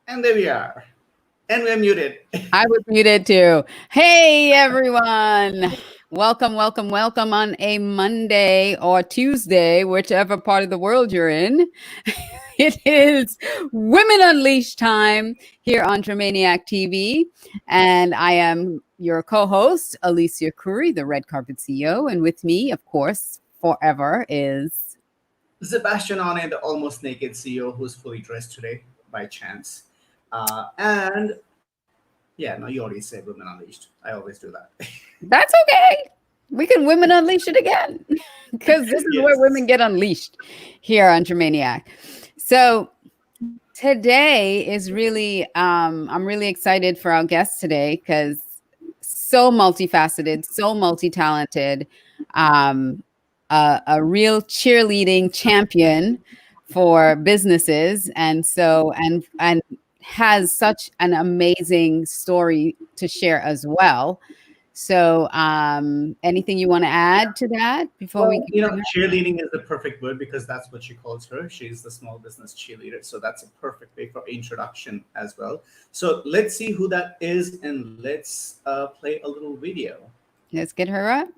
And there we are. And we're muted. I was muted too. Hey, everyone. Welcome, welcome, welcome on a Monday or Tuesday, whichever part of the world you're in. It is Women Unleashed time here on Dreamaniac TV. And I am your co host, Alicia Couri, the Red Carpet CEO. And with me, of course, forever is. Szebastian Onne, the almost naked CEO who's fully dressed today by chance. And yeah, no, you already said Women Unleashed. I always do that. That's okay. We can women unleash it again because this is where Yes. women get unleashed here on Germaniac. So today is really, I'm really excited for our guest today because so multifaceted, so multi-talented, a real cheerleading champion for businesses, and has such an amazing story to share as well. So, anything you want to add to that before we Well, can bring her? cheerleading is the perfect word because that's what she calls her. She's the small business cheerleader. So that's a perfect way for introduction as well. So let's see who that is and let's play a little video. Let's get her up.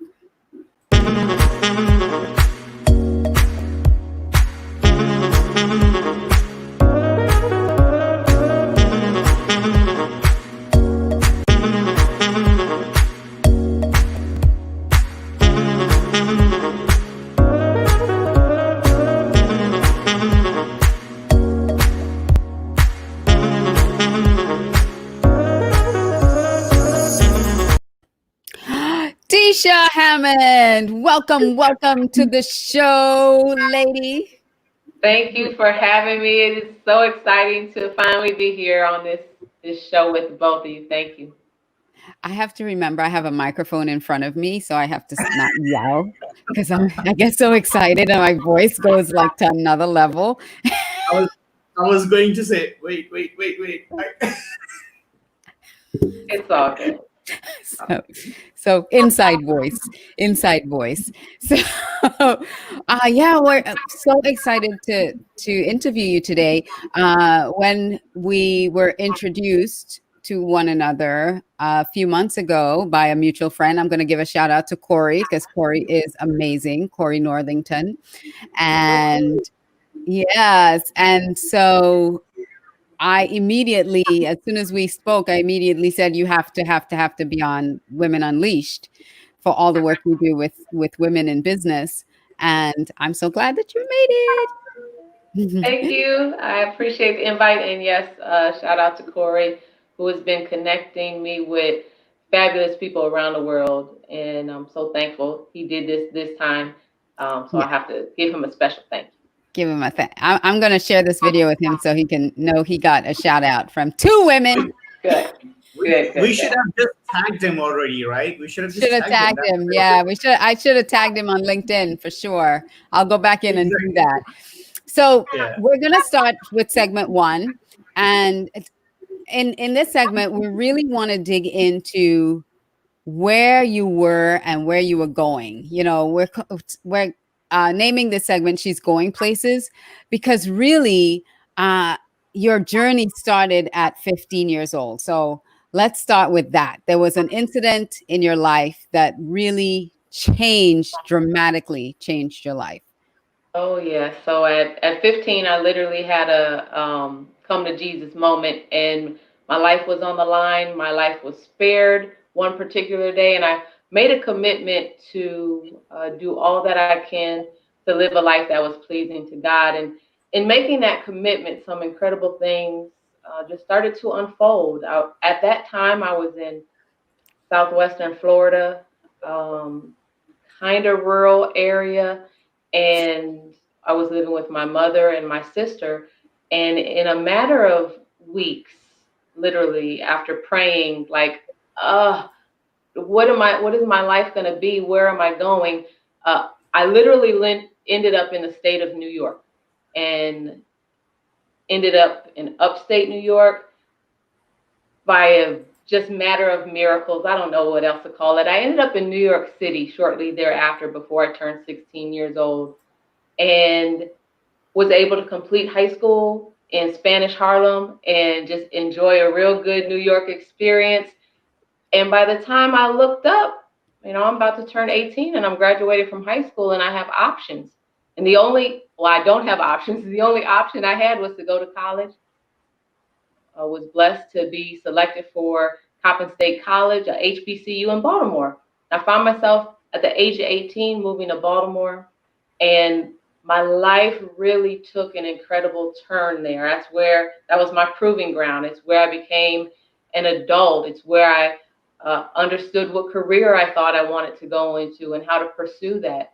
Tisha Hammond, welcome to the show, lady. Thank you for having me. It is so exciting to finally be here on this show with both of you. Thank you. I have to remember I have a microphone in front of me, so I have to not yell because I get so excited and my voice goes like to another level. I was I was going to say, wait. It's all good. So inside voice. So yeah, we're so excited to interview you today. When we were introduced to one another a few months ago by a mutual friend, I'm going to give a shout out to Corey because Corey is amazing, Corey Northington, and yes, and so I immediately, as soon as we spoke, I immediately said, "You have to be on Women Unleashed for all the work you do with women in business." And I'm so glad that you made Thank it. you. I appreciate the invite. And yes, shout out to Corey, who has been connecting me with fabulous people around the world. And I'm so thankful he did this time. So Yeah, I have to give him a special thank you. give him a thing. I'm going to share this video with him so he can know he got a shout out from two women. Good, good, We good, should good. have just tagged him already, right? We should have Should just have tagged him. tagged him. Yeah, we should. I should have tagged him on LinkedIn for sure. I'll go back in and do Exactly. that. So Yeah. we're gonna start with segment one, and in this segment, we really want to dig into where you were and where you were going. You know, we're naming this segment "She's Going Places" because really, uh, your journey started at 15 years old. So let's start with that. There was an incident in your life that really dramatically changed your life. Oh yeah. So at 15, I literally had a come to Jesus moment, and my life was on the line. My life was spared one particular day, and I made a commitment to do all that I can to live a life that was pleasing to God. And in making that commitment, some incredible things just started to unfold. At that time, I was in southwestern Florida, um, kind of rural area, and I was living with my mother and my sister. And in a matter of weeks, literally after praying, like, what is my life going to be? Where am I going? I literally ended up in the state of New York and ended up in upstate New York by a just matter of miracles. I don't know what else to call it. I ended up in New York City shortly thereafter before I turned 16 years old and was able to complete high school in Spanish Harlem and just enjoy a real good New York experience. And by the time I looked up, I'm about to turn 18 and I'm graduated from high school and I have options. And I don't have options. The only option I had was to go to college. I was blessed to be selected for Coppin State College, a HBCU in Baltimore. I found myself at the age of 18 moving to Baltimore, and my life really took an incredible turn there. That was my proving ground. It's where I became an adult. It's where I understood what career I thought I wanted to go into and how to pursue that.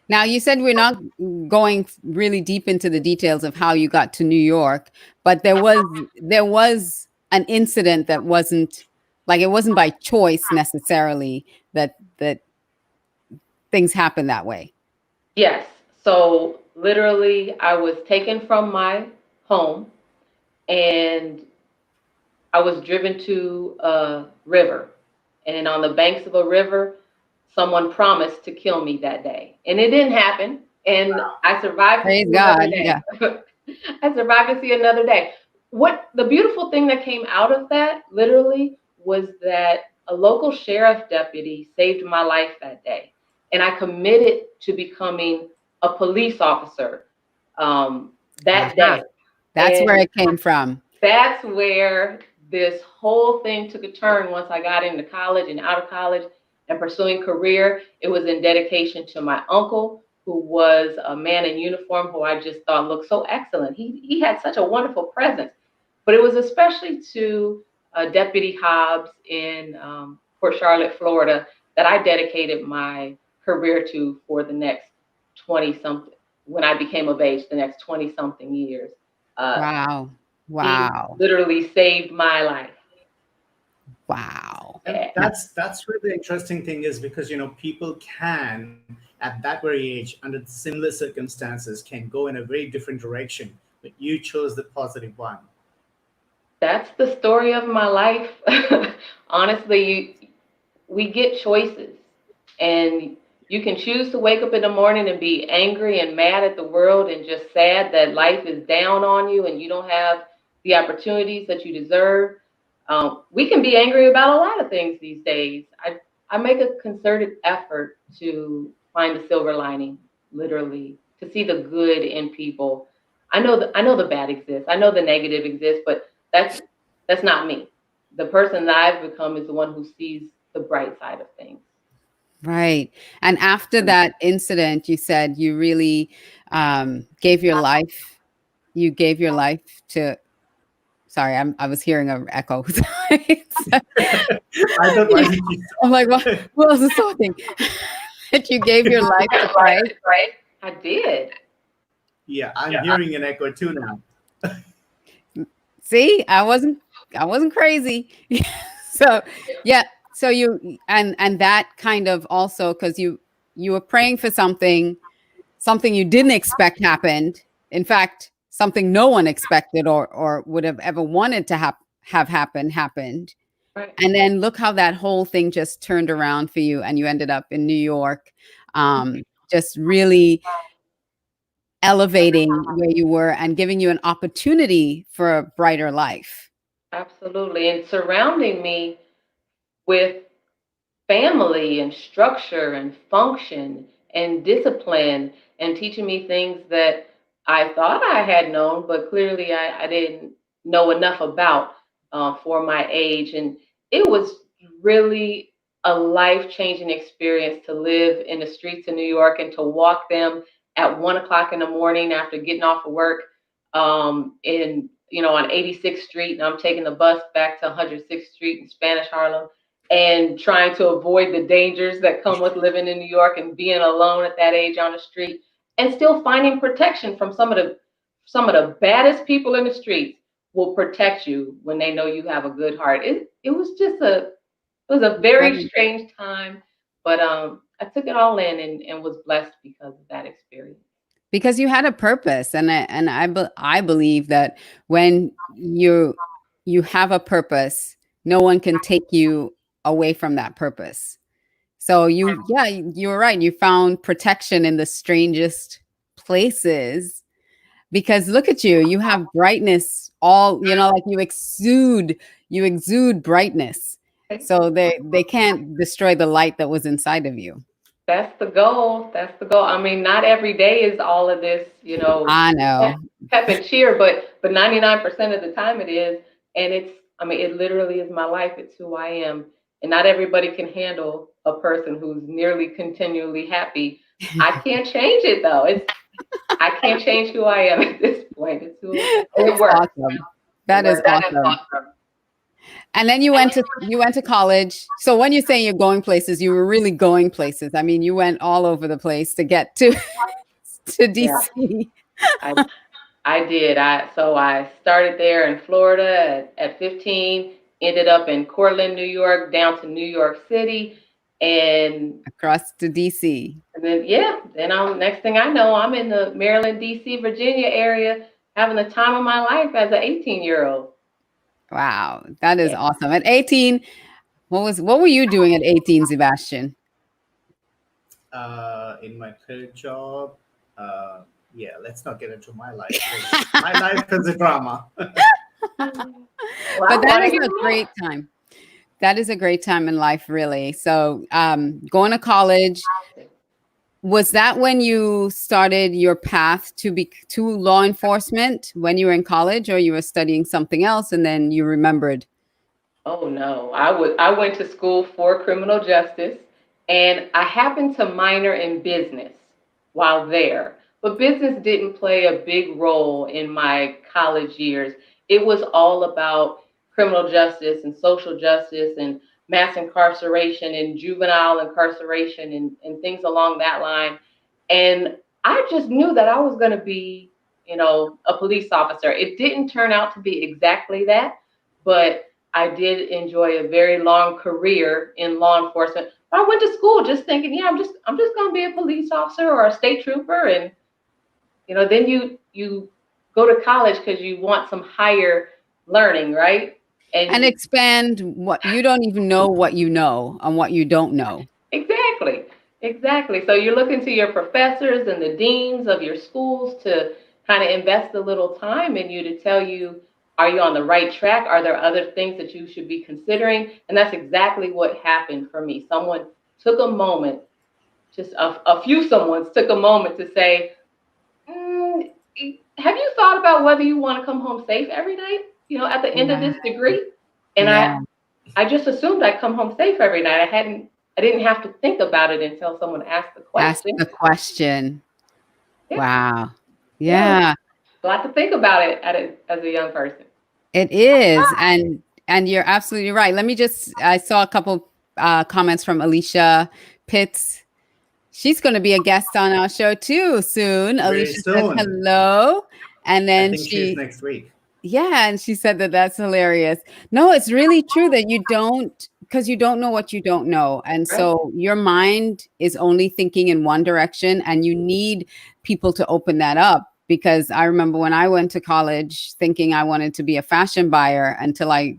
Now, you said we're not going really deep into the details of how you got to New York, but there was an incident that wasn't by choice necessarily that things happen that way. Yes. So literally, I was taken from my home and I was driven to a river. And on the banks of a river, someone promised to kill me that day. And it didn't happen. And I survived to see another day. Yeah. I survived to see another day. What the beautiful thing that came out of that literally was that a local sheriff deputy saved my life that day. And I committed to becoming a police officer that day. That's where it came from. That's where this whole thing took a turn once I got into college and out of college and pursuing career. It was in dedication to my uncle, who was a man in uniform who I just thought looked so excellent. He had such a wonderful presence. But it was especially to Deputy Hobbs in Port Charlotte, Florida, that I dedicated my career to for the next 20-something, when I became of age, the next 20-something years. Wow. He literally saved my life. Wow. And that's where the interesting thing is, because people can at that very age, under similar circumstances, can go in a very different direction, but you chose the positive one. That's the story of my life. Honestly, we get choices, and you can choose to wake up in the morning and be angry and mad at the world and just sad that life is down on you and you don't have the opportunities that you deserve. We can be angry about a lot of things these days. I make a concerted effort to find the silver lining, literally, to see the good in people. I know the bad exists. I know the negative exists, but that's not me. The person that I've become is the one who sees the bright side of things. Right. And after that incident, you said you really gave your life. You gave your life to. Sorry, I was hearing an echo. I'm like, what was the talking? That you gave your life to Christ, right? I did. Yeah, I'm hearing an echo too now. See, I wasn't crazy. So yeah. So you and that kind of also, because you were praying for something you didn't expect happened. In fact, something no one expected or would have ever wanted to have happened. Right. And then look how that whole thing just turned around for you, and you ended up in New York, just really elevating where you were and giving you an opportunity for a brighter life. Absolutely. And surrounding me with family and structure and function and discipline, and teaching me things that I thought I had known, but clearly I didn't know enough about for my age. And it was really a life-changing experience to live in the streets of New York and to walk them at 1 o'clock in the morning after getting off of work on 86th Street, and I'm taking the bus back to 106th Street in Spanish Harlem, and trying to avoid the dangers that come with living in New York and being alone at that age on the street, and still finding protection from some of the baddest people in the streets will protect you when they know you have a good heart. It was a very strange time, but I took it all in and was blessed because of that experience. Because you had a purpose, and I believe that when you have a purpose, no one can take you away from that purpose. So you're right. You found protection in the strangest places because look at you, you have brightness all, like you exude brightness. So they can't destroy the light that was inside of you. That's the goal. That's the goal. I mean, not every day is all of this, I know. pep and cheer, but 99% of the time it is. And it literally is my life. It's who I am. And not everybody can handle a person who's nearly continually happy. I can't change it though. I can't change who I am at this point. It's who it works. Awesome. That is awesome. And then you went to college. So when you say you're going places, you were really going places. I mean, you went all over the place to get to DC. Yeah. I did. So I started there in Florida at 15, ended up in Cortland, New York, down to New York City, and across to DC. And then next thing I know, I'm in the Maryland, DC, Virginia area, having the time of my life as an 18-year-old. Wow, that is awesome. At 18, what were you doing at 18, Szebastian? In my current job, let's not get into my life. My life is a drama. But that is a great time. That is a great time in life, really. So going to college, was that when you started your path to law enforcement when you were in college, or you were studying something else and then you remembered? Oh no, I went to school for criminal justice, and I happened to minor in business while there. But business didn't play a big role in my college years. It was all about criminal justice and social justice and mass incarceration and juvenile incarceration and things along that line. And I just knew that I was going to be, a police officer. It didn't turn out to be exactly that, but I did enjoy a very long career in law enforcement. I went to school just thinking, I'm just going to be a police officer or a state trooper. And, then you go to college because you want some higher learning, right? And expand what you don't even know what you know and what you don't know. Exactly. So you're looking to your professors and the deans of your schools to kind of invest a little time in you to tell you, are you on the right track? Are there other things that you should be considering? And that's exactly what happened for me. Someone took a moment, just a few someones took a moment to say, have you thought about whether you want to come home safe every night? At the end of this degree. And I just assumed I'd come home safe every night. I didn't have to think about it until someone asked the question. Yeah. Wow. Yeah. So I have to think about it as a young person. It is. And you're absolutely right. I saw a couple comments from Alicia Pitts. She's going to be a guest on our show too soon. Alicia says hello. And then she's next week. Yeah. And she said that's hilarious. No, it's really true that because you don't know what you don't know. And so your mind is only thinking in one direction, and you need people to open that up. Because I remember when I went to college thinking I wanted to be a fashion buyer until I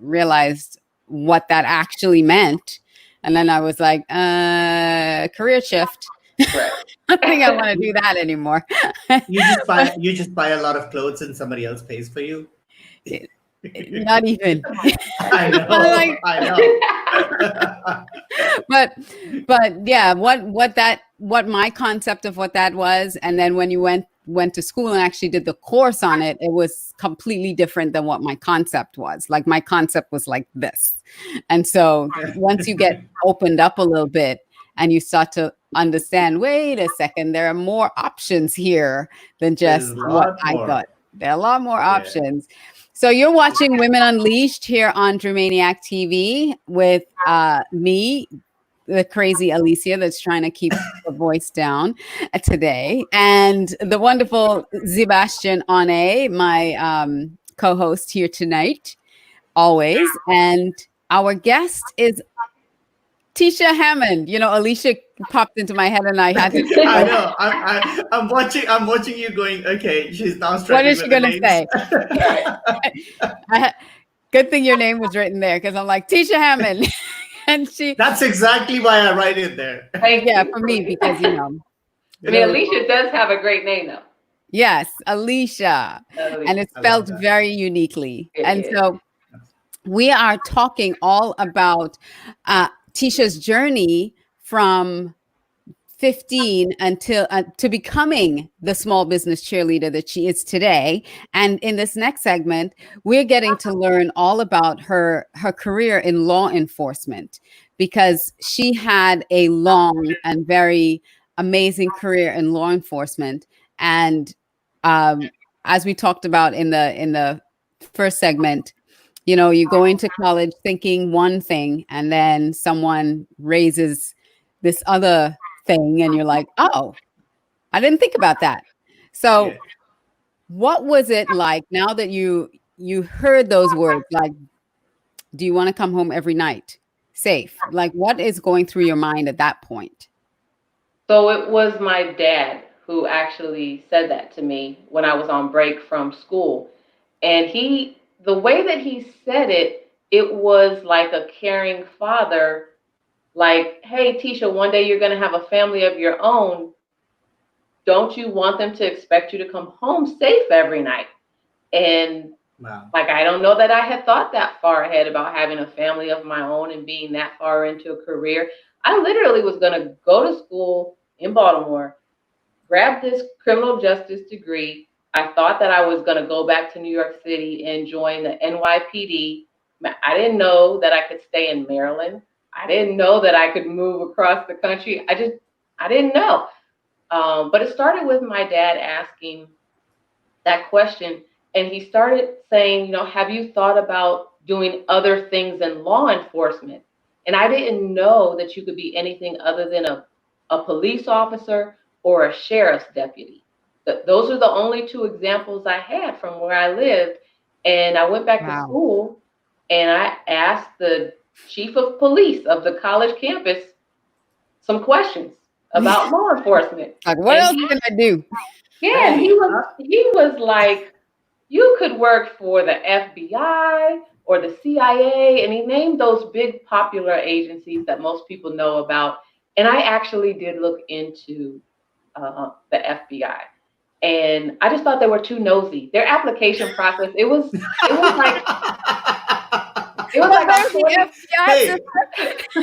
realized what that actually meant. And then I was like, career shift. Right. I don't think I want to do that anymore. You just buy a lot of clothes and somebody else pays for you. Not even. I know. But yeah, what my concept of what that was, and then when you went to school and actually did the course on it, it was completely different than what my concept was. Like my concept was like this. And so once you get opened up a little bit and you start to understand, wait a second, there are more options here than just what I thought. There are a lot more options. So you're watching Women Unleashed here on Dreamaniac TV with me, the crazy Alicia that's trying to keep her voice down today, and the wonderful Szebastian Onne, my co-host here tonight, always. And our guest is Tisha Hammond. Alicia popped into my head, and I had to. I know. I'm watching you going. Okay, she's now. What is she gonna say? Good thing your name was written there, because I'm like Tisha Hammond. And that's exactly why I write it there. Yeah, for me, because I mean, Alicia does have a great name though. Yes, Alicia. And it's I love spelled that. very uniquely. It And is. so we are talking all about Tisha's journey from 15 until to becoming the small business cheerleader that she is today. And in this next segment, we're getting to learn all about her career in law enforcement, because she had a long and very amazing career in law enforcement. And as we talked about in the first segment, you know, you go into college thinking one thing, and then someone raises this other thing, and you're like, oh, I didn't think about that. So Yeah. what was it like now that you heard those words, like, do you want to come home every night safe? Like, what is going through your mind at that point? So it was my dad who actually said that to me when I was on break from school. And the way that he said it, it was like a caring father, like, hey, Tisha, one day you're going to have a family of your own. Don't you want them to expect you to come home safe every night? And Wow. like, I don't know that I had thought that far ahead about having a family of my own and being that far into a career. I literally was going to go to school in Baltimore, grab this criminal justice degree. I thought that I was going to go back to New York City and join the NYPD. I didn't know that I could stay in Maryland. I didn't know that I could move across the country. I didn't know. But it started with my dad asking that question. And he started saying, you know, have you thought about doing other things in law enforcement? And I didn't know that you could be anything other than a police officer or a sheriff's deputy. Those are the only two examples I had from where I lived. And I went back to Wow. school and I asked the chief of police of the college campus some questions about law enforcement. Like, what And else can I do? yeah, and he was like, you could work for the FBI or the CIA, and he named those big popular agencies that most people know about. And I actually did look into the FBI, and I just thought they were too nosy. Their application process, it was like There's the FBI. Hey,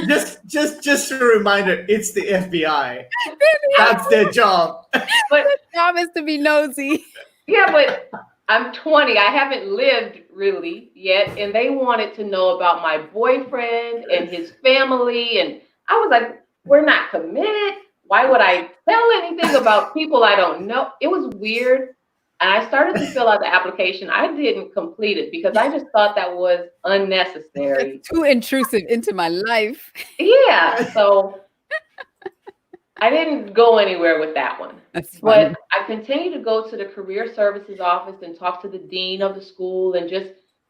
just a reminder, it's the FBI. That's their job. But job is to be nosy. yeah, but I'm 20. I haven't lived really yet, and they wanted to know about my boyfriend and his family, and I was like, we're not committed. Why would I tell anything about people I don't know? It was weird. And I started to fill out the application. I didn't complete it because I just thought that was unnecessary. It's too intrusive into my life. Yeah, so I didn't go anywhere with that one. That's funny. But I continued to go to the career services office and talk to the dean of the school and just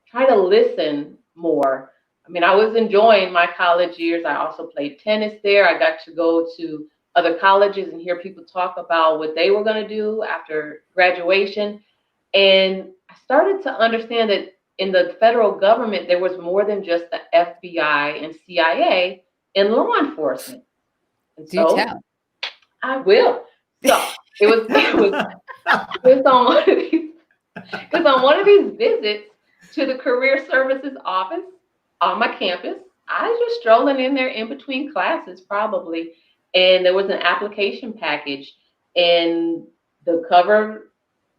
try to listen more. I mean, I was enjoying my college years. I also played tennis there. I got to go to other colleges and hear people talk about what they were going to do after graduation. And I started to understand that in the federal government, there was more than just the FBI and CIA in law enforcement. And Do tell. I will. So it was on one of these visits to the career services office on my campus. I was just strolling in there in between classes probably, and there was an application package, and the cover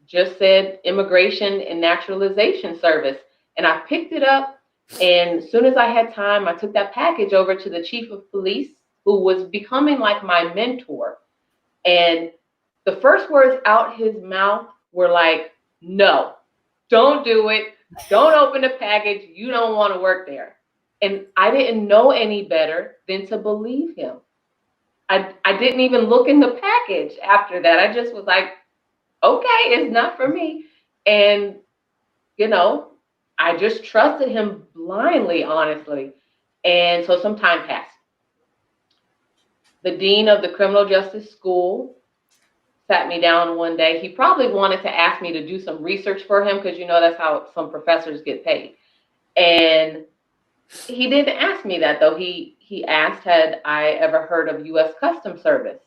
just said Immigration and Naturalization Service. And I picked it up, and as soon as I had time, I took that package over to the chief of police, who was becoming like my mentor. And the first words out his mouth were like, no, don't do it. Don't open the package. You don't want to work there. And I didn't know any better than to believe him. I didn't even look in the package after that. I just was like, okay, it's not for me. And, you know, I just trusted him blindly, honestly. And so some time passed. The dean of the criminal justice school sat me down one day. He probably wanted to ask me to do some research for him because, you know, that's how some professors get paid. And he didn't ask me that, though. He asked, had I ever heard of U.S. Customs Service?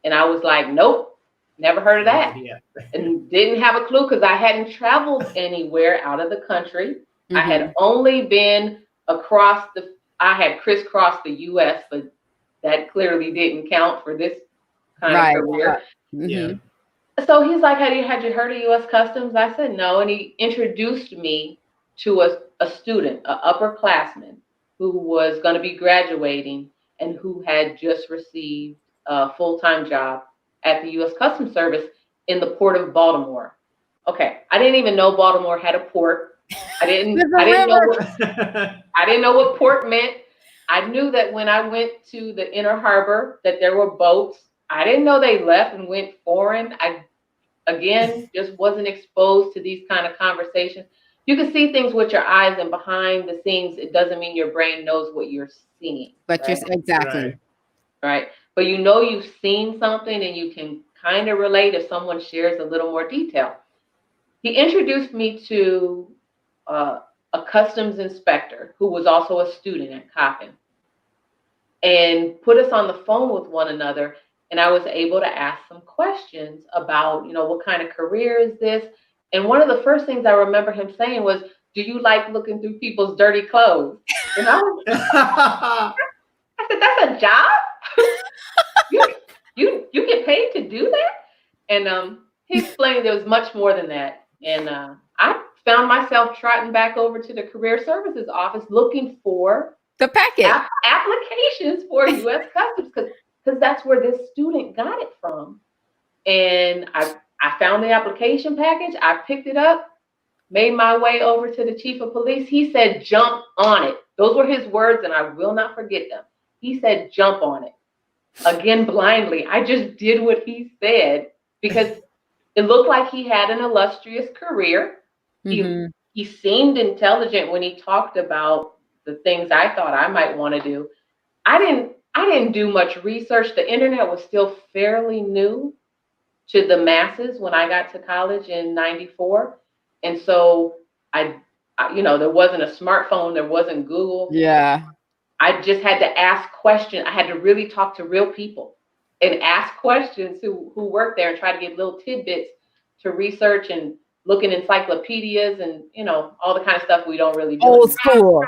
And I was like, nope. Never heard of No that. idea. And didn't have a clue because I hadn't traveled anywhere out of the country. I had only been I had crisscrossed the US, but that clearly didn't count for this kind of career. Yeah. So he's like, had you heard of US Customs? I said no. And he introduced me to a student, an upperclassman who was going to be graduating and who had just received a full-time job at the US Customs Service in the port of Baltimore. Okay, I didn't even know Baltimore had a port. I didn't know what port meant. I knew that when I went to the inner harbor that there were boats. I didn't know they left and went foreign. I, again, just wasn't exposed to these kind of conversations. You can see things with your eyes, and behind the scenes, it doesn't mean your brain knows what you're seeing. But right? exactly. Right. But you know you've seen something and you can kind of relate if someone shares a little more detail. He introduced me to a customs inspector who was also a student at Coppin and put us on the phone with one another. And I was able to ask some questions about, what kind of career is this? And one of the first things I remember him saying was, do you like looking through people's dirty clothes? And I said, that's a job? you get paid to do that? And he explained there was much more than that. And I found myself trotting back over to the Career Services office looking for the packet applications for U.S. Customs because that's where this student got it from. And I found the application package. I picked it up, made my way over to the chief of police. He said, jump on it. Those were his words, and I will not forget them. He said, jump on it. Again, blindly. I just did what he said because it looked like he had an illustrious career. He seemed intelligent when he talked about the things I thought I might want to do. I didn't do much research. The internet was still fairly new to the masses when I got to college in '94. And so I there wasn't a smartphone, there wasn't Google. Yeah. I just had to ask questions. I had to really talk to real people and ask questions who worked there and try to get little tidbits to research and look in encyclopedias and, all the kind of stuff we don't really do. Old school.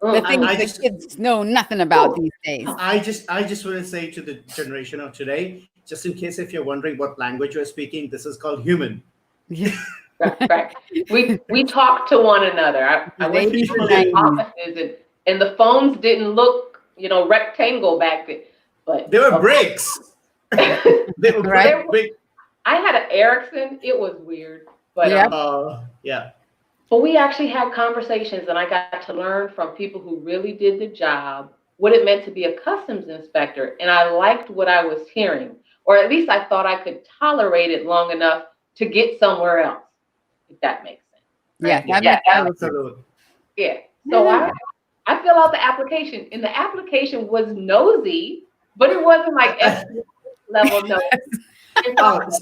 The things I that just, kids know nothing about these days. I just want to say to the generation of today, just in case if you're wondering what language you're speaking, this is called human. Yeah. Right. We talk to one another. I went to people's offices and the phones didn't look, rectangle back then. But they were bricks. They were right? big. I had an Ericsson. It was weird. But yeah. But we actually had conversations, and I got to learn from people who really did the job, what it meant to be a customs inspector. And I liked what I was hearing, or at least I thought I could tolerate it long enough to get somewhere else, if that makes sense. Right? Yeah, absolutely. Yeah. So I fill out the application, and the application was nosy, but it wasn't like level nosy.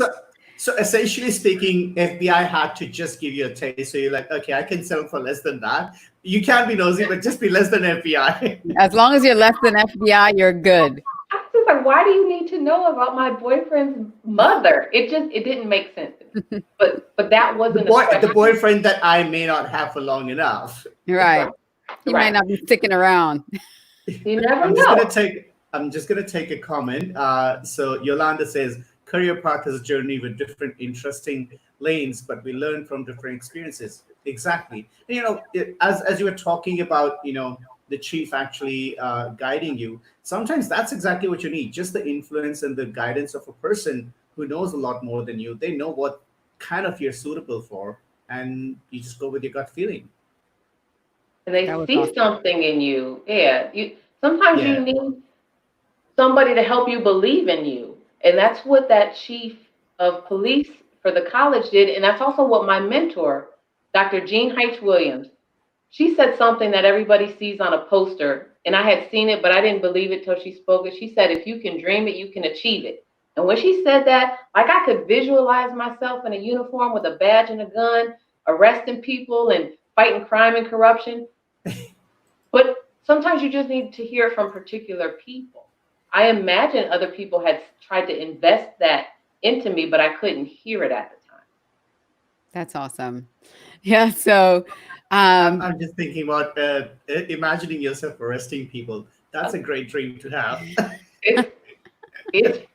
So essentially speaking, FBI had to just give you a taste. So you're like, okay, I can settle for less than that. You can't be nosy, but just be less than FBI. As long as you're less than FBI, you're good. I was just like, why do you need to know about my boyfriend's mother? It didn't make sense. But that wasn't the boyfriend that I may not have for long enough. Right. He might not be sticking around. You never know. I'm just gonna take a comment. So Yolanda says, career path is a journey with different interesting lanes, but we learn from different experiences. Exactly. And, as you were talking about, the chief actually guiding you, sometimes that's exactly what you need. Just the influence and the guidance of a person who knows a lot more than you. They know what kind of you're suitable for, and you just go with your gut feeling. And they see something in you. Yeah. Sometimes you need somebody to help you believe in you. And that's what that chief of police for the college did. And that's also what my mentor, Dr. Jean Heights Williams, she said something that everybody sees on a poster. And I had seen it, but I didn't believe it till she spoke it. She said, if you can dream it, you can achieve it. And when she said that, like I could visualize myself in a uniform with a badge and a gun, arresting people and fighting crime and corruption. But sometimes you just need to hear from particular people. I imagine other people had tried to invest that into me, but I couldn't hear it at the time. That's awesome. Yeah. So I'm just thinking about imagining yourself arresting people. That's a great dream to have. It's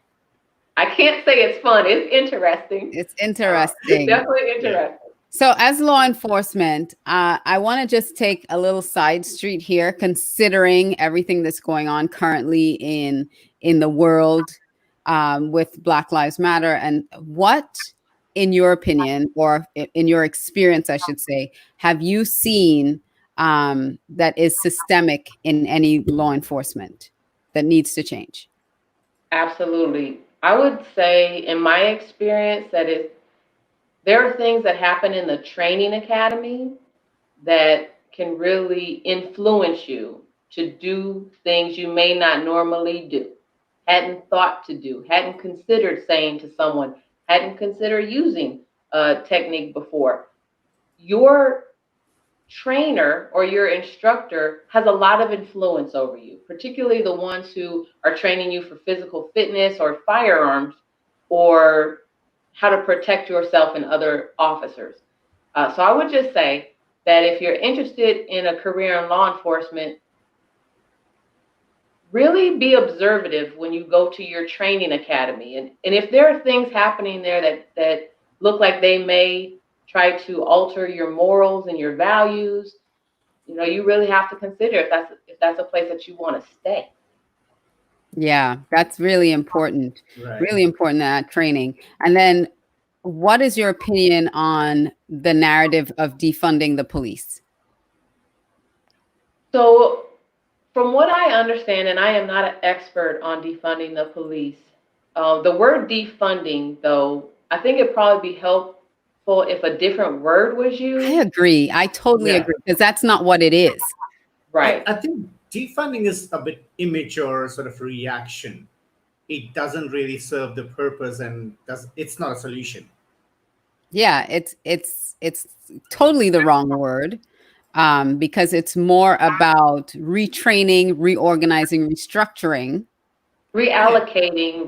I can't say it's fun. It's interesting. it's interesting. Definitely interesting. Yeah. So as law enforcement, I want to just take a little side street here, considering everything that's going on currently in the world with Black Lives Matter. And what, in your opinion, or in your experience, I should say, have you seen that is systemic in any law enforcement that needs to change? Absolutely. I would say, in my experience, that there are things that happen in the training academy that can really influence you to do things you may not normally do, hadn't thought to do, hadn't considered saying to someone, hadn't considered using a technique before. Your trainer or your instructor has a lot of influence over you, particularly the ones who are training you for physical fitness or firearms or how to protect yourself and other officers. So I would just say that if you're interested in a career in law enforcement, really be observative when you go to your training academy. And if there are things happening there that look like they may try to alter your morals and your values, you really have to consider if that's a place that you want to stay. Yeah, that's really important. Right. Really important, that training. And then what is your opinion on the narrative of defunding the police? So from what I understand, and I am not an expert on defunding the police, the word defunding, though, I think it'd probably be helpful if a different word was used. I agree. I totally agree, because that's not what it is. Right. I think defunding is a bit immature sort of reaction. It doesn't really serve the purpose, and it's not a solution. Yeah, it's totally the wrong word, because it's more about retraining, reorganizing, restructuring, Reallocating,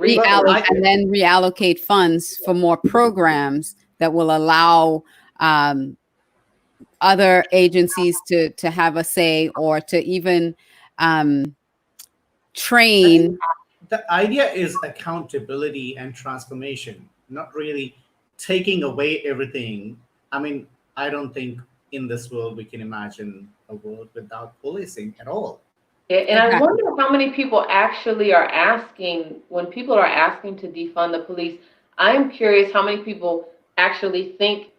and then reallocate funds for more programs that will allow other agencies to have a say, or to even train. The idea is accountability and transformation, not really taking away everything. I mean, I don't think in this world we can imagine a world without policing at all. Yeah, and I wonder how many people actually are asking, when people are asking to defund the police, I'm curious how many people actually thinks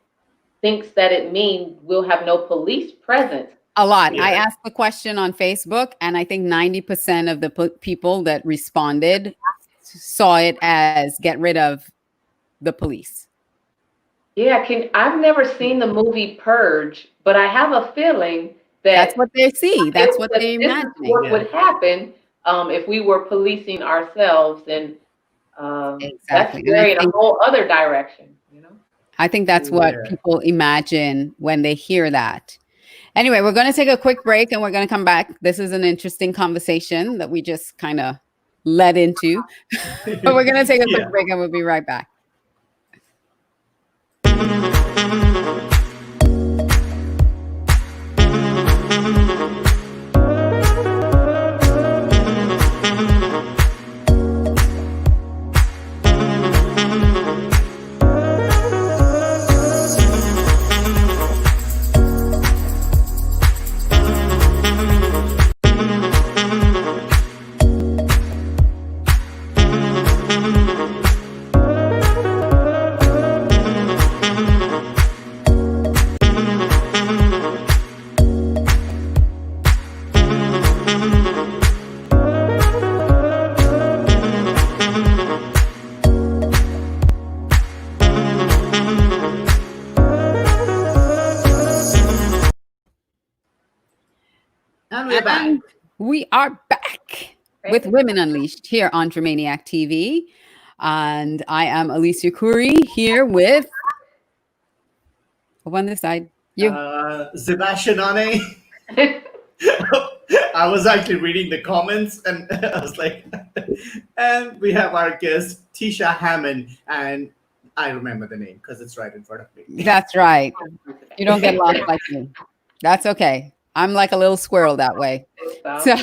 that it means we'll have no police presence. A lot. Yeah. I asked the question on Facebook, and I think 90% of the people that responded saw it as get rid of the police. Yeah, I've never seen the movie Purge, but I have a feeling that's what they see. That's what they're imagining. What would happen if we were policing ourselves, and that's very in a whole other direction. I think that's what people imagine when they hear that. Anyway, we're going to take a quick break, and we're going to come back. This is an interesting conversation that we just kind of led into. But we're going to take a quick break, and we'll be right back. We are back with Women Unleashed here on Dreamaniac TV. And I am Alicia Couri here with, on this side, you. Szebastian Onne. I was actually reading the comments and I was like, and we have our guest, Tisha Hammond, and I remember the name because it's right in front of me. That's right. You don't get lost like me. That's okay. I'm like a little squirrel that way. So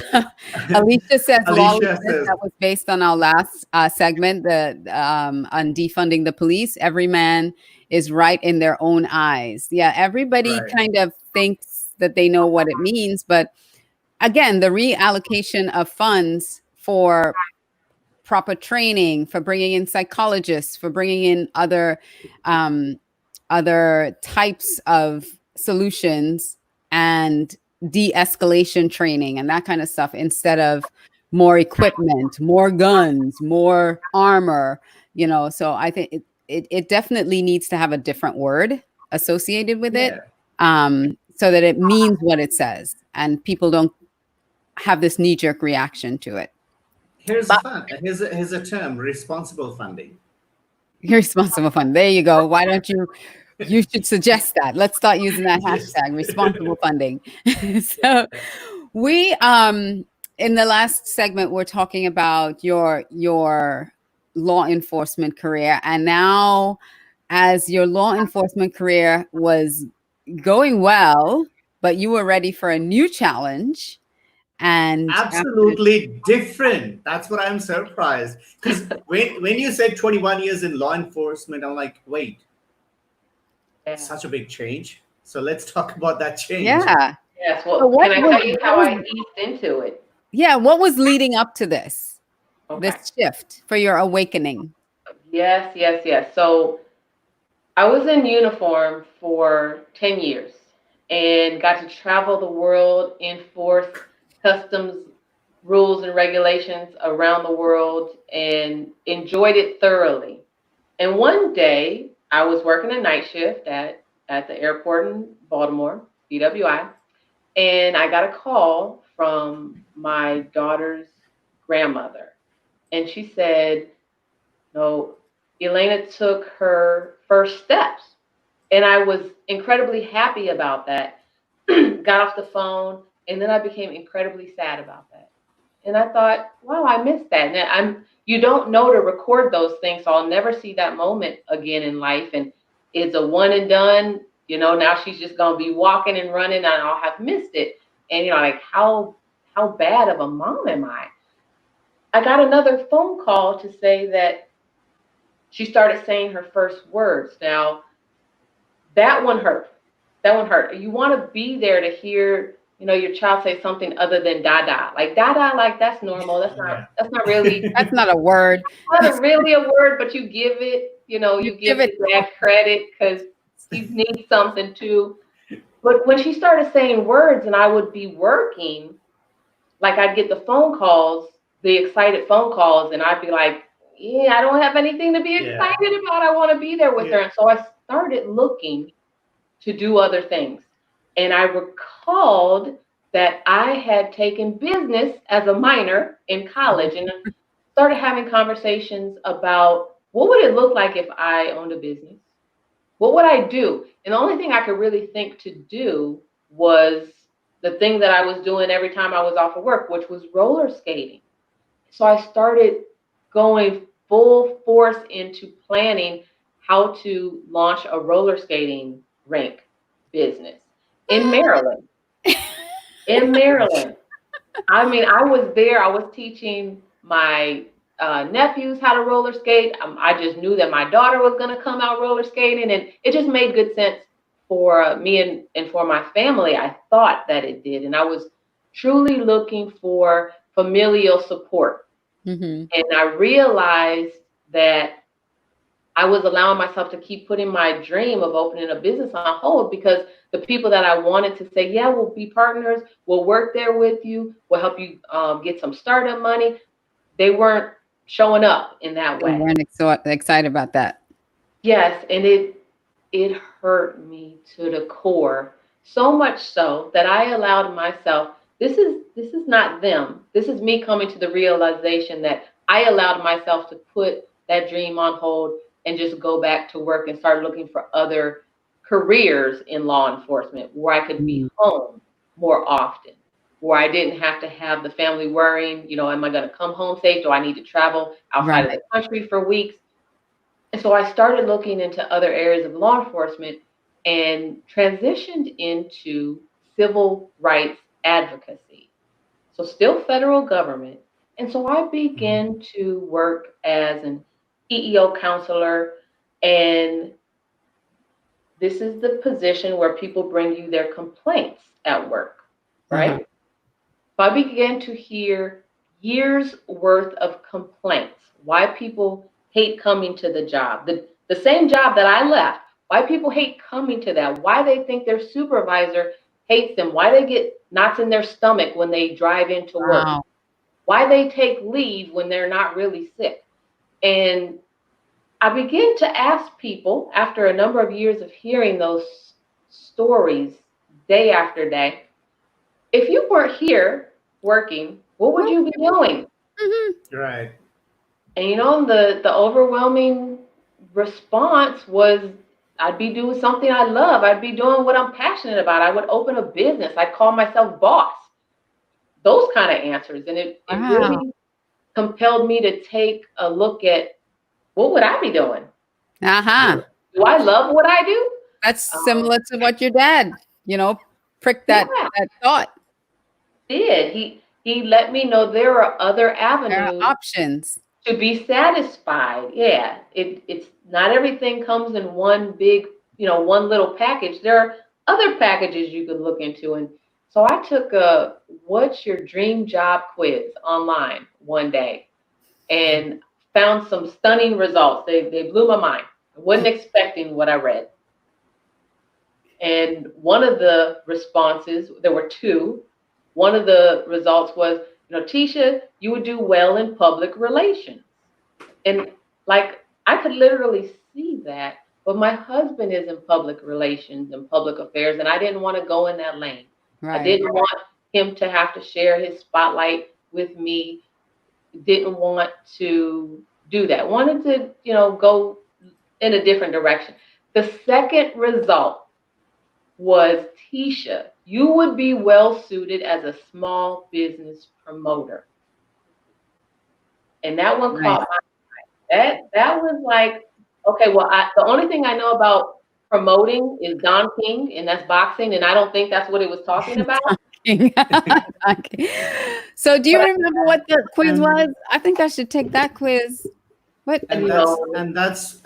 Alicia says Alicia lawlessness, says, that was based on our last segment, the on defunding the police. Every man is right in their own eyes. Yeah, everybody Right. kind of thinks that they know what it means, but again, the reallocation of funds for proper training, for bringing in psychologists, for bringing in other types of solutions and de-escalation training and that kind of stuff, instead of more equipment, more guns, more armor, so I think it definitely needs to have a different word associated with it, so that it means what it says and people don't have this knee-jerk reaction to it. Here's a term: responsible funding. Irresponsible fund. There you go. Why don't you should suggest that. Let's start using that Yes. hashtag, responsible funding. So we in the last segment we're talking about your law enforcement career, and now as your law enforcement career was going well, but you were ready for a new challenge. And Absolutely different. That's what I'm surprised. Because when you said 21 years in law enforcement, I'm like, wait, such a big change. So let's talk about that change. Yeah. Yes. Well, can I tell you how I eased into it? Yeah. What was leading up to this? Okay. This shift for your awakening? Yes. So I was in uniform for 10 years and got to travel the world, enforce customs rules and regulations around the world, and enjoyed it thoroughly. And one day I was working a night shift at the airport in Baltimore, BWI, and I got a call from my daughter's grandmother. And she said, no, Elena took her first steps. And I was incredibly happy about that. Got off the phone, and then I became incredibly sad about that. And I thought, wow, I missed that. And you don't know to record those things, so I'll never see that moment again in life. And it's a one and done. Now she's just gonna be walking and running, and I'll have missed it. And like how bad of a mom am I? I got another phone call to say that she started saying her first words. Now, that one hurt. You want to be there to hear, your child say something other than dada. Like dada, like that's normal. That's not really. That's not a word. Not really a word, but you give it, you give it that credit because you need something too. But when she started saying words and I would be working, like I'd get the phone calls, the excited phone calls, and I'd be like, yeah, I don't have anything to be excited about. I want to be there with her. And so I started looking to do other things. And I recalled that I had taken business as a minor in college and started having conversations about what would it look like if I owned a business? What would I do? And the only thing I could really think to do was the thing that I was doing every time I was off of work, which was roller skating. So I started going full force into planning how to launch a roller skating rink business in Maryland. In Maryland. I mean, I was there. I was teaching my nephews how to roller skate. I just knew that my daughter was going to come out roller skating, and it just made good sense for me and for my family. I thought that it did, and I was truly looking for familial support. Mm-hmm. And I realized that I was allowing myself to keep putting my dream of opening a business on hold because the people that I wanted to say, yeah, we'll be partners, we'll work there with you, we'll help you get some startup money, they weren't showing up in that way. They weren't excited about that. Yes, and it hurt me to the core, so much so that I allowed myself, this is not them. This is me coming to the realization that I allowed myself to put that dream on hold and just go back to work and start looking for other careers in law enforcement where I could be home more often. where I didn't have to have the family worrying, am I going to come home safe? Do I need to travel outside of the country for weeks? And so I started looking into other areas of law enforcement and transitioned into civil rights advocacy. So still federal government. And so I began to work as an EEO counselor, and this is the position where people bring you their complaints at work, right? So I began to hear years worth of complaints, why people hate coming to the job. The same job that I left, why people hate coming to that, why they think their supervisor hates them, why they get knots in their stomach when they drive into work, why they take leave when they're not really sick. And I began to ask people, after a number of years of hearing those stories day after day, if you weren't here working, what would you be doing? Right. And the overwhelming response was, I'd be doing something I love. I'd be doing what I'm passionate about. I would open a business. I'd call myself boss. Those kind of answers. And it really compelled me to take a look at, what would I be doing? Do I love what I do? That's similar to what your dad, pricked that thought. He let me know there are other avenues, there are options to be satisfied. Yeah, it's not everything comes in one big, one little package. There are other packages you could look into. And so I took a "What's Your Dream Job" quiz online one day, and found some stunning results. They blew my mind. I wasn't expecting what I read. And one of the responses, there were two. One of the results was, Tisha, you would do well in public relations. And I could literally see that, but my husband is in public relations and public affairs, and I didn't want to go in that lane. I didn't want him to have to share his spotlight with me. Didn't want to do that. Wanted to, go in a different direction. The second result was, Tisha, you would be well suited as a small business promoter. And that one caught my eye. That was like, okay, well, the only thing I know about promoting is Don King, and that's boxing, and I don't think that's what it was talking about. So do you remember what the quiz was? I think I should take that quiz. What? And that's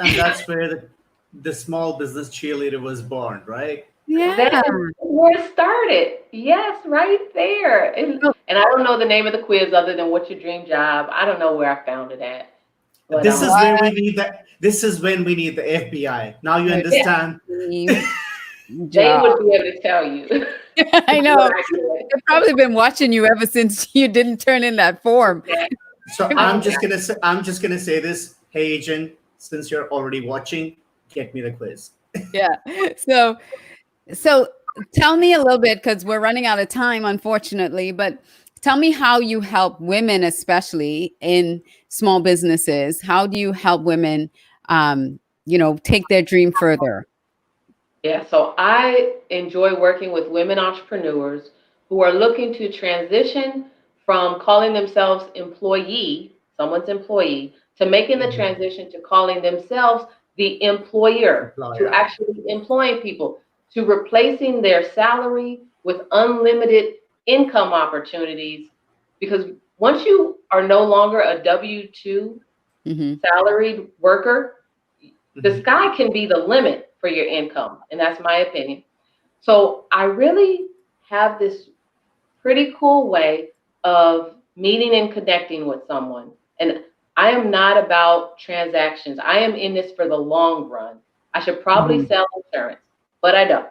where the small business cheerleader was born, right? Yeah. That's where it started. Yes, right there. And I don't know the name of the quiz other than "What's Your Dream Job." I don't know where I found it at. But this is where we need that. This is when we need the FBI. Now you understand. They would be able to tell you. I know. They've probably been watching you ever since you didn't turn in that form. So I'm just gonna say this. Hey, agent, since you're already watching, get me the quiz. Yeah. So tell me a little bit, because we're running out of time, unfortunately, but tell me how you help women, especially in small businesses. How do you help women, take their dream further? Yeah, so I enjoy working with women entrepreneurs who are looking to transition from calling themselves someone's employee, to making the transition to calling themselves the employer, to actually employing people, to replacing their salary with unlimited income opportunities. Because once you are no longer a W-2 salaried worker, the sky can be the limit for your income, and that's my opinion. So I really have this pretty cool way of meeting and connecting with someone. And I am not about transactions. I am in this for the long run. I should probably sell insurance, but I don't.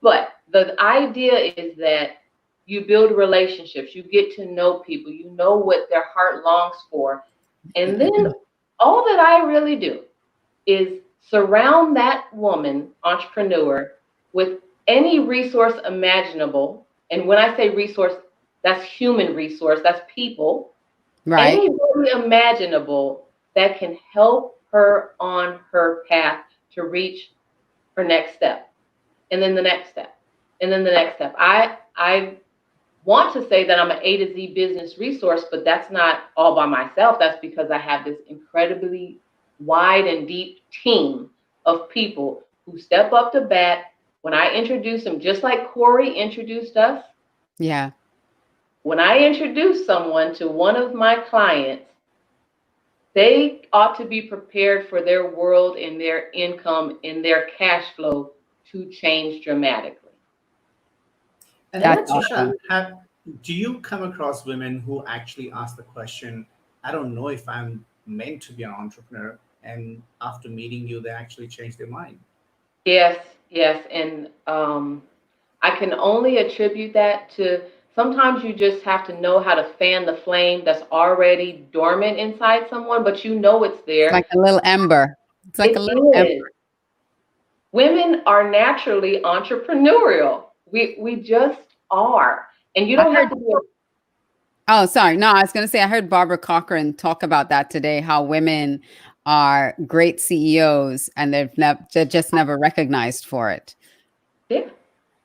But the idea is that you build relationships, you get to know people, you know what their heart longs for. And then all that I really do is surround that woman entrepreneur with any resource imaginable. And when I say resource, that's human resource, that's people. Right. Anybody imaginable that can help her on her path to reach her next step. And then the next step. And then the next step. I want to say that I'm an A to Z business resource, but that's not all by myself. That's because I have this incredibly wide and deep team of people who step up to bat when I introduce them, just like Couri introduced us. Yeah. When I introduce someone to one of my clients, they ought to be prepared for their world and their income and their cash flow to change dramatically. And That's Tisha, do you come across women who actually ask the question, I don't know if I'm meant to be an entrepreneur, and after meeting you, they actually change their mind? Yes, yes. And I can only attribute that to sometimes you just have to know how to fan the flame that's already dormant inside someone, but you know it's there. It's like a little ember. It's like a little ember. Women are naturally entrepreneurial. We just are. And you don't have to be Oh, sorry. No, I was going to say, I heard Barbara Cochran talk about that today, how women are great CEOs and they're just never recognized for it. Yeah.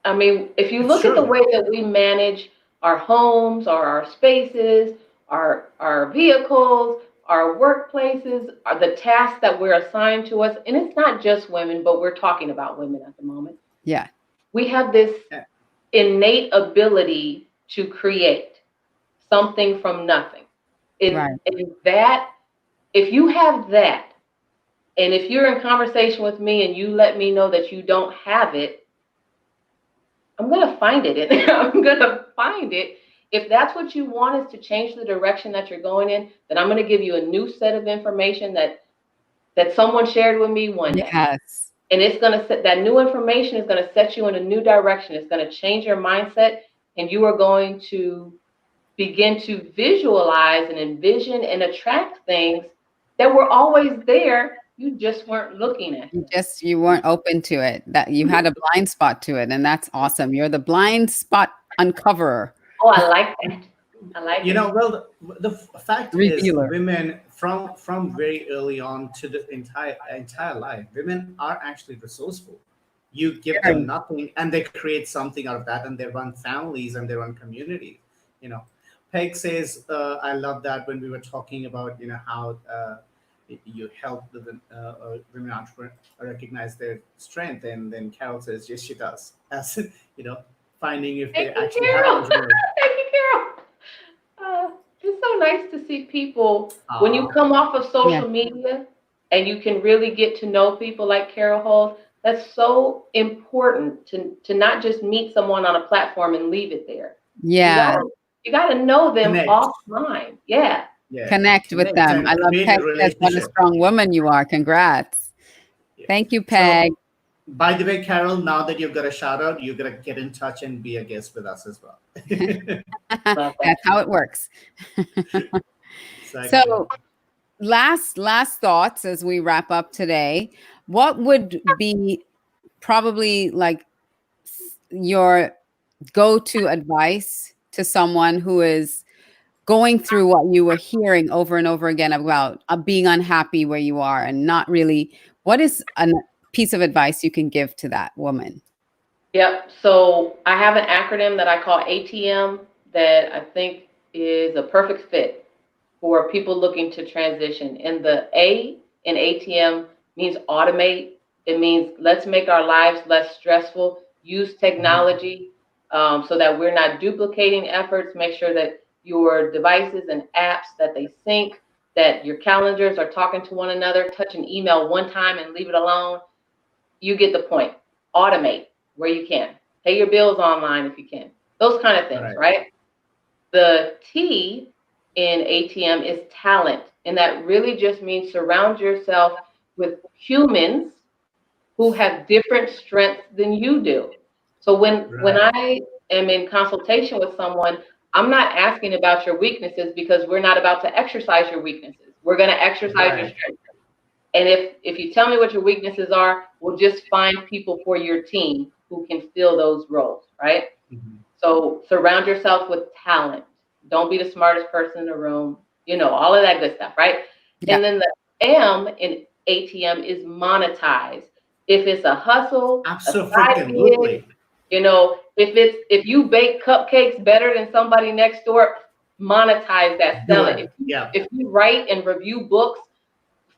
I mean, if you look at the way that we manage our homes or our spaces, our vehicles, our workplaces, the tasks that we're assigned to us, and it's not just women, but we're talking about women at the moment. Yeah. We have this innate ability to create something from nothing. Right. And that, if you have that, and if you're in conversation with me and you let me know that you don't have it, I'm going to find it. And I'm going to find it. If that's what you want is to change the direction that you're going in, then I'm going to give you a new set of information that someone shared with me one day. Yes. And it's going to set, that new information is going to set you in a new direction. It's going to change your mindset, and you are going to begin to visualize and envision and attract things that were always there. You just weren't looking at it. You weren't open to it. That you had a blind spot to it, and that's awesome. You're the blind spot uncoverer. Oh, I like that. I like it. Well, the fact Revealer. is, women from very early on to the entire life, women are actually resourceful. You give them nothing, and they create something out of that, and they run families and they run communities. Peg says, I love that when we were talking about how you help the women entrepreneurs recognize their strength, and then Carol says, yes, she does. As finding if they actually have entrepreneurs. Thank you, Carol. It's so nice to see people when you come off of social media and you can really get to know people like Carol holds. That's so important to not just meet someone on a platform and leave it there. Yeah. You got to know them offline. Yeah. Connect with them. I love Peg. That's what a strong woman you are. Congrats. Yeah. Thank you, Peg. So, by the way, Carol, now that you've got a shout out, you're going to get in touch and be a guest with us as well. That's how it works. Exactly. So last thoughts as we wrap up today. What would be probably like your go-to advice to someone who is going through what you were hearing over and over again about being unhappy where you are and not really, what is a piece of advice you can give to that woman? Yep. So I have an acronym that I call ATM that I think is a perfect fit for people looking to transition. And the A in ATM means automate. It means let's make our lives less stressful, use technology so that we're not duplicating efforts, make sure that your devices and apps, that they sync, that your calendars are talking to one another, touch an email one time and leave it alone. You get the point. Automate where you can. Pay your bills online if you can. Those kind of things, right? The T in ATM is talent. And that really just means surround yourself with humans who have different strengths than you do. So when I am in consultation with someone, I'm not asking about your weaknesses because we're not about to exercise your weaknesses. We're going to exercise your strengths. And if you tell me what your weaknesses are, we'll just find people for your team who can fill those roles, right? Mm-hmm. So surround yourself with talent. Don't be the smartest person in the room. All of that good stuff, right? Yeah. And then the M in ATM is monetize. If it's a hustle, absolutely, You know, if you bake cupcakes better than somebody next door, monetize that, sell it. If you write and review books,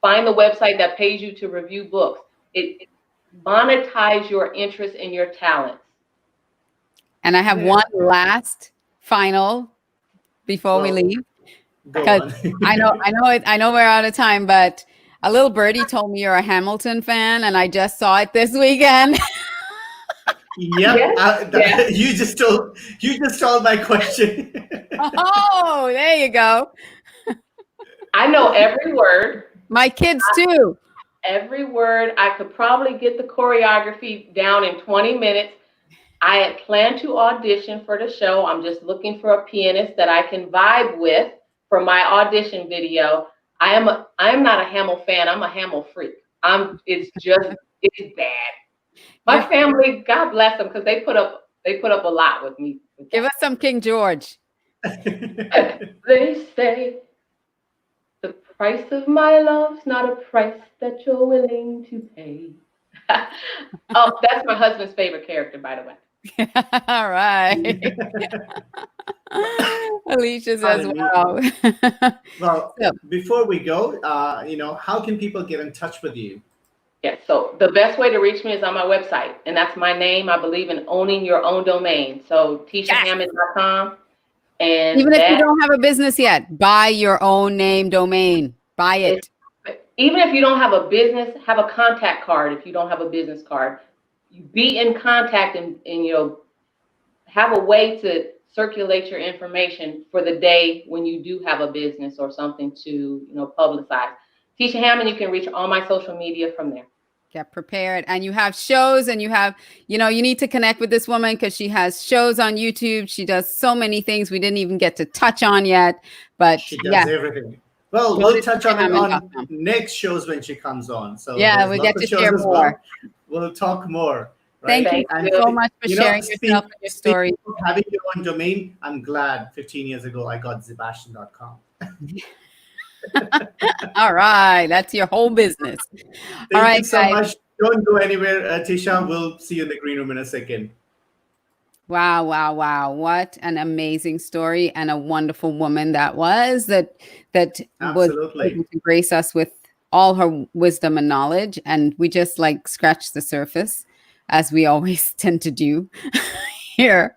find the website that pays you to review books. It monetize your interest in your talents. And I have one last final before we leave. Because I know we're out of time, but a little birdie told me you're a Hamilton fan, and I just saw it this weekend. You just told my question. Oh, there you go. I know every word. My kids too. Every word. I could probably get the choreography down in 20 minutes. I had planned to audition for the show. I'm just looking for a pianist that I can vibe with for my audition video. I am not a Hamill fan. I'm a Hamill freak. It's bad. My family, God bless them, because they put up a lot with me. Give us some King George. They say the price of my love's not a price that you're willing to pay. Oh, that's my husband's favorite character, by the way. All right. Alicia's as well. Well, before we go, how can people get in touch with you? Yeah, so the best way to reach me is on my website, and that's my name. I believe in owning your own domain. So TishaHammond.com. And even if you don't have a business yet, buy your own name domain. Buy it. Even if you don't have a business, have a contact card. If you don't have a business card, be in contact and have a way to circulate your information for the day when you do have a business or something to publicize. Tisha Hammond, you can reach all my social media from there. Get prepared. And you have shows, and you have, you need to connect with this woman because she has shows on YouTube. She does so many things we didn't even get to touch on yet, but she does everything. Well, we'll touch on it on next shows when she comes on. So yeah, we get to share more. We'll talk more. Right? Thank you so much for sharing yourself and your story. Having your own domain, I'm glad 15 years ago I got Szebastian.com. All right, that's your whole business. Thank you so much. Don't go anywhere, Tisha. We'll see you in the green room in a second. Wow. What an amazing story, and a wonderful woman that was was able to grace us with all her wisdom and knowledge. And we just scratched the surface, as we always tend to do here.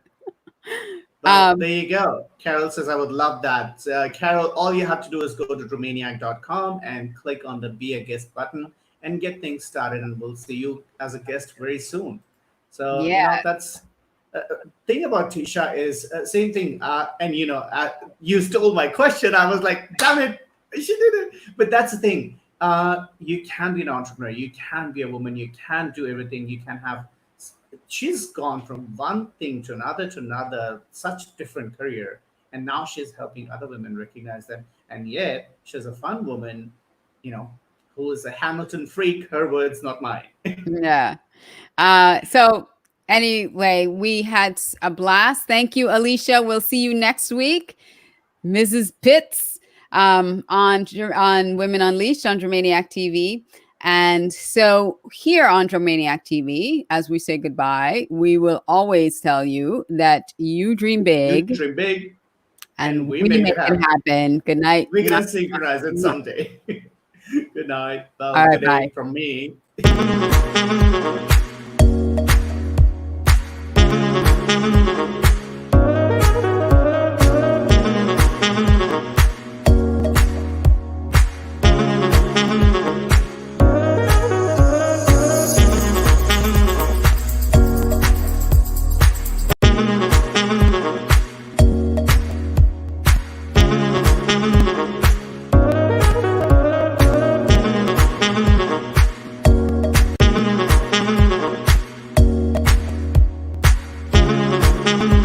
Well, there you go. Carol says, I would love that. Carol, all you have to do is go to Dreamaniac.com and click on the Be a Guest button and get things started. And we'll see you as a guest very soon. So that's thing about Tisha is same thing. And you stole my question. I was like, damn it, she did it. But that's the thing. You can be an entrepreneur. You can be a woman. You can do everything. You can have. She's gone from one thing to another, such different career. And now she's helping other women recognize them. And yet she's a fun woman, who is a Hamilton freak. Her words, not mine. Yeah. So anyway, we had a blast. Thank you, Alicia. We'll see you next week. Mrs. Pitts on Women Unleashed on Dreamaniac TV. And so here on Dreamaniac TV, as we say goodbye, we will always tell you that you dream big. You dream big. And we make it happen. Good night. We're going to synchronize it someday. Good night. Well, all right, good day from me. Mm-hmm.